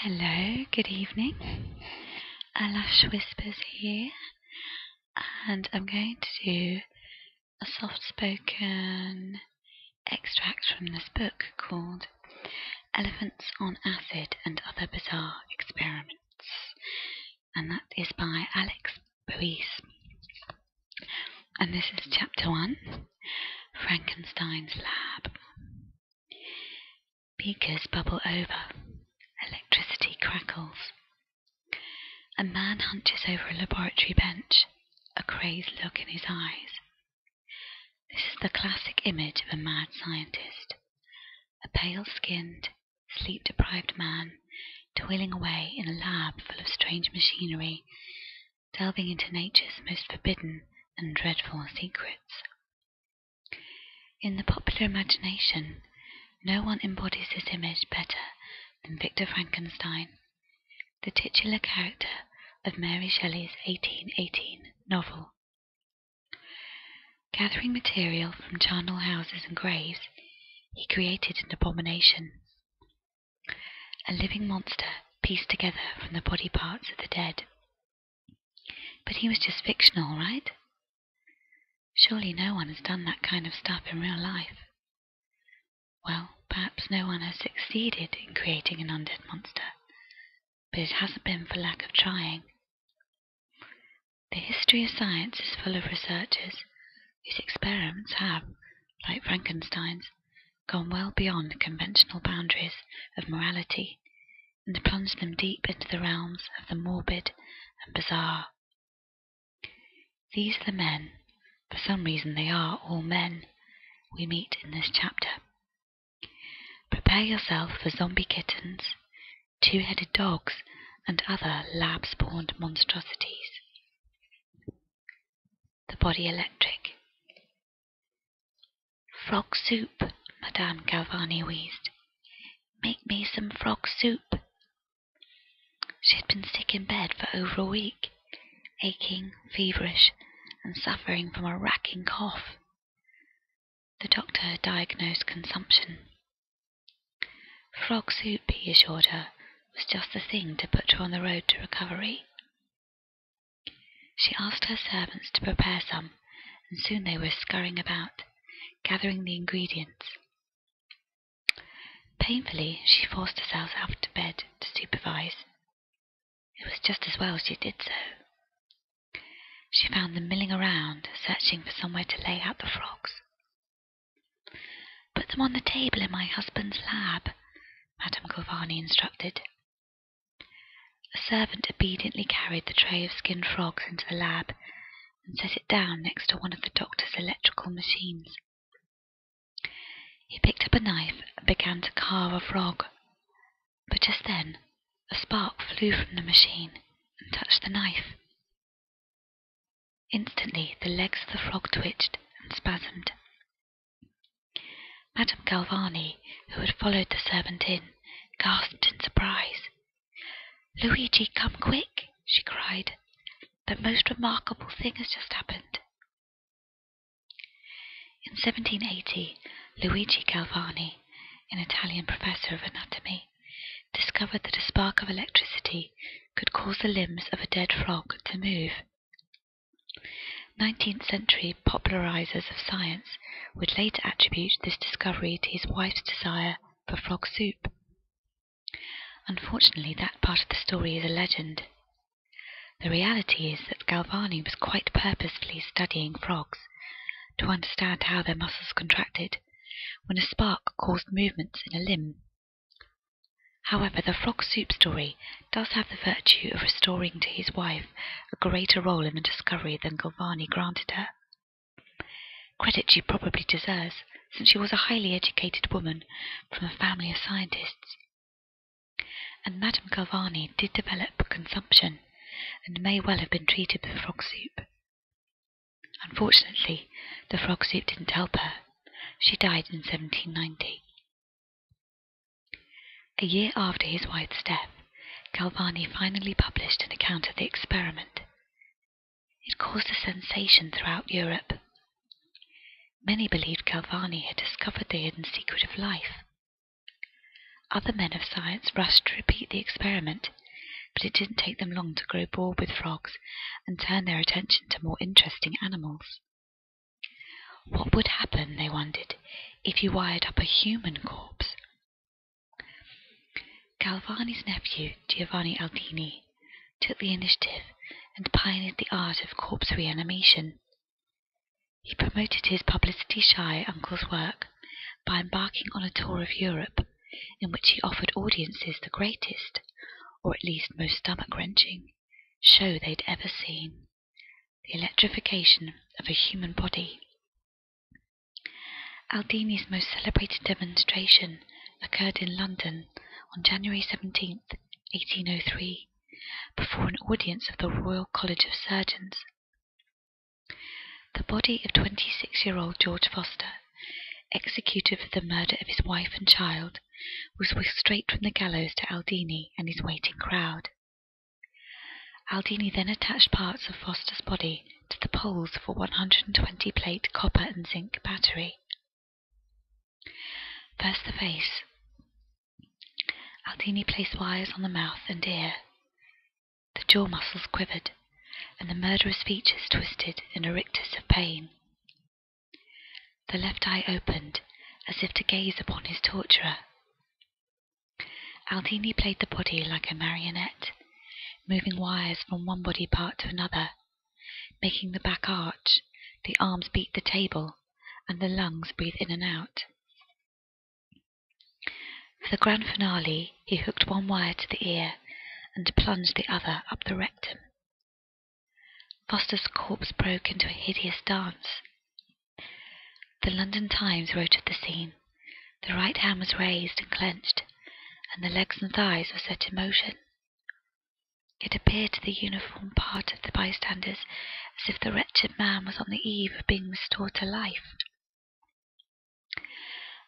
Hello, good evening. Lush Whispers here, and I'm going to do a soft-spoken extract from this book called Elephants on Acid and Other Bizarre Experiments, and that is by Alex Boyce. And this is Chapter 1, Frankenstein's Lab. Beakers bubble over. Electricity crackles. A man hunches over a laboratory bench, a crazed look in his eyes. This is the classic image of a mad scientist. A pale-skinned, sleep-deprived man toiling away in a lab full of strange machinery, delving into nature's most forbidden and dreadful secrets. In the popular imagination, no one embodies this image better than Victor Frankenstein, the titular character of Mary Shelley's 1818 novel. Gathering material from charnel houses and graves, he created an abomination, a living monster pieced together from the body parts of the dead. But he was just fictional, right? Surely no one has done that kind of stuff in real life. Well, perhaps no one has succeeded in creating an undead monster, but it hasn't been for lack of trying. The history of science is full of researchers whose experiments have, like Frankenstein's, gone well beyond conventional boundaries of morality and plunged them deep into the realms of the morbid and bizarre. These are the men, for some reason they are all men, we meet in this chapter. Prepare yourself for zombie kittens, two-headed dogs, and other lab-spawned monstrosities. The body electric. Frog soup, Madame Galvani wheezed. Make me some frog soup. She had been sick in bed for over a week, aching, feverish, and suffering from a racking cough. The doctor had diagnosed consumption. Frog soup, he assured her, was just the thing to put her on the road to recovery. She asked her servants to prepare some, and soon they were scurrying about, gathering the ingredients. Painfully, she forced herself out to bed to supervise. It was just as well she did so. She found them milling around, searching for somewhere to lay out the frogs. Put them on the table in my husband's lab, Madame Galvani instructed. A servant obediently carried the tray of skinned frogs into the lab and set it down next to one of the doctor's electrical machines. He picked up a knife and began to carve a frog, but just then a spark flew from the machine and touched the knife. Instantly the legs of the frog twitched and spasmed. Madame Galvani, who had followed the servant in, gasped in surprise. "Luigi, come quick," she cried. "The most remarkable thing has just happened." In 1780, Luigi Galvani, an Italian professor of anatomy, discovered that a spark of electricity could cause the limbs of a dead frog to move. 19th century popularizers of science would later attribute this discovery to his wife's desire for frog soup. Unfortunately, that part of the story is a legend. The reality is that Galvani was quite purposefully studying frogs to understand how their muscles contracted when a spark caused movements in a limb. However, the frog soup story does have the virtue of restoring to his wife a greater role in the discovery than Galvani granted her. Credit she probably deserves, since she was a highly educated woman from a family of scientists. And Madame Galvani did develop consumption, and may well have been treated with frog soup. Unfortunately, the frog soup didn't help her. She died in 1790. A year after his wife's death, Galvani finally published an account of the experiment. It caused a sensation throughout Europe. Many believed Galvani had discovered the hidden secret of life. Other men of science rushed to repeat the experiment, but it didn't take them long to grow bored with frogs and turn their attention to more interesting animals. What would happen, they wondered, if you wired up a human corpse? Galvani's nephew, Giovanni Aldini, took the initiative and pioneered the art of corpse reanimation. He promoted his publicity-shy uncle's work by embarking on a tour of Europe in which he offered audiences the greatest, or at least most stomach-wrenching, show they'd ever seen: the electrification of a human body. Aldini's most celebrated demonstration occurred in London on January 17, 1803, before an audience of the Royal College of Surgeons. The body of 26-year-old George Foster, executed for the murder of his wife and child, was whisked straight from the gallows to Aldini and his waiting crowd. Aldini then attached parts of Foster's body to the poles of a 120-plate copper and zinc battery. First the face. Aldini placed wires on the mouth and ear. The jaw muscles quivered, and the murderer's features twisted in a rictus of pain. The left eye opened, as if to gaze upon his torturer. Aldini played the body like a marionette, moving wires from one body part to another, making the back arch, the arms beat the table, and the lungs breathe in and out. For the grand finale, he hooked one wire to the ear and plunged the other up the rectum. Foster's corpse broke into a hideous dance. The London Times wrote of the scene: the right hand was raised and clenched, and the legs and thighs were set in motion. It appeared to the uniform part of the bystanders as if the wretched man was on the eve of being restored to life.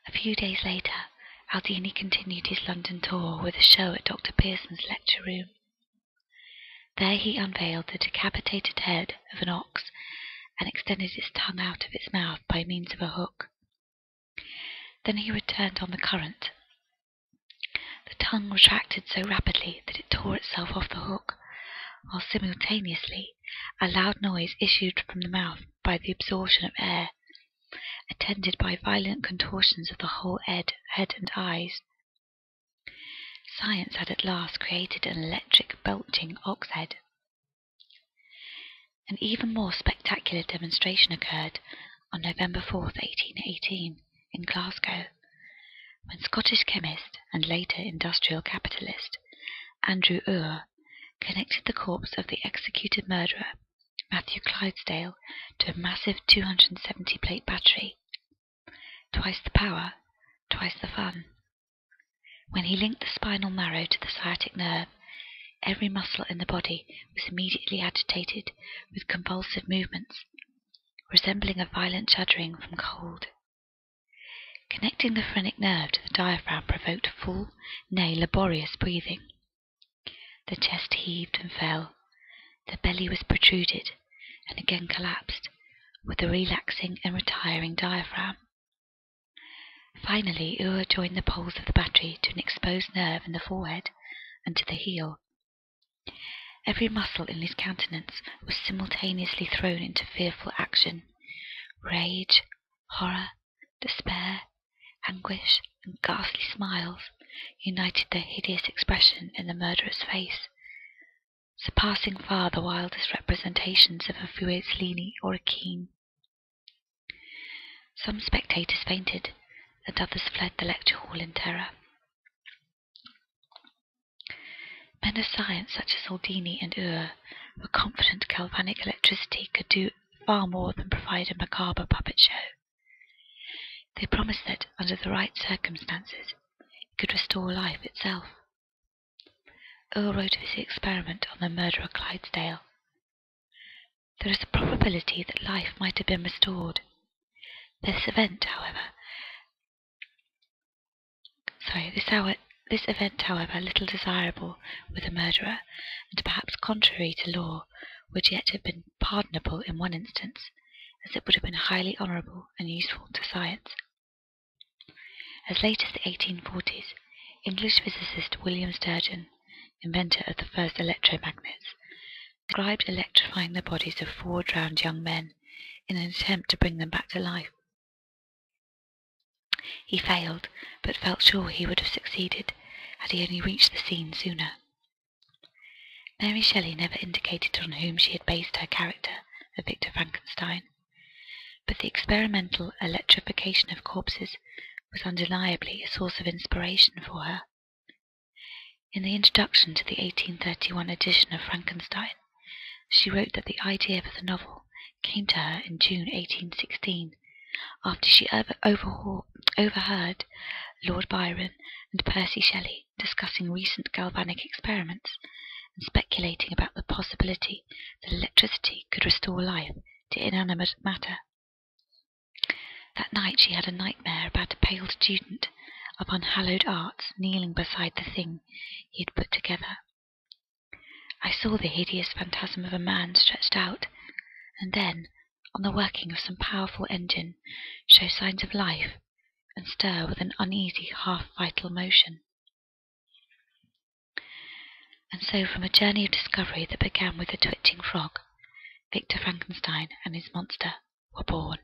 A few days later, Aldini continued his London tour with a show at Dr. Pearson's lecture room. There he unveiled the decapitated head of an ox and extended its tongue out of its mouth by means of a hook. Then he returned on the current. The tongue retracted so rapidly that it tore itself off the hook, while simultaneously a loud noise issued from the mouth by the absorption of air, attended by violent contortions of the whole head and eyes. Science had at last created an electric belching ox head. An even more spectacular demonstration occurred on November 4, 1818, in Glasgow, when Scottish chemist and later industrial capitalist Andrew Ure connected the corpse of the executed murderer, Matthew Clydesdale, to a massive 270-plate battery. Twice the power, twice the fun. When he linked the spinal marrow to the sciatic nerve, every muscle in the body was immediately agitated with convulsive movements, resembling a violent shuddering from cold. Connecting the phrenic nerve to the diaphragm provoked full, nay, laborious breathing. The chest heaved and fell, the belly was protruded, and again collapsed, with a relaxing and retiring diaphragm. Finally, Ure joined the poles of the battery to an exposed nerve in the forehead and to the heel. Every muscle in his countenance was simultaneously thrown into fearful action. Rage, horror, despair, anguish, and ghastly smiles united their hideous expression in the murderer's face, surpassing far the wildest representations of a Feuillée or a Kean. Some spectators fainted, and others fled the lecture hall in terror. Men of science such as Aldini and Ure were confident galvanic electricity could do far more than provide a macabre puppet show. They promised that, under the right circumstances, it could restore life itself. Ure wrote of his experiment on the murderer Clydesdale. There is a probability that life might have been restored. This event, however, little desirable with a murderer, and perhaps contrary to law, would yet have been pardonable in one instance, as it would have been highly honourable and useful to science. As late as the 1840s, English physicist William Sturgeon, inventor of the first electromagnets, described electrifying the bodies of 4 drowned young men in an attempt to bring them back to life. He failed, but felt sure he would have succeeded had he only reached the scene sooner. Mary Shelley never indicated on whom she had based her character of Victor Frankenstein, but the experimental electrification of corpses was undeniably a source of inspiration for her. In the introduction to the 1831 edition of Frankenstein, she wrote that the idea for the novel came to her in June 1816, after she overheard Lord Byron and Percy Shelley discussing recent galvanic experiments and speculating about the possibility that electricity could restore life to inanimate matter. That night she had a nightmare about a pale student of unhallowed arts kneeling beside the thing he had put together. I saw the hideous phantasm of a man stretched out, and then, on the working of some powerful engine, show signs of life and stir with an uneasy, half-vital motion. And so from a journey of discovery that began with the twitching frog, Victor Frankenstein and his monster were born.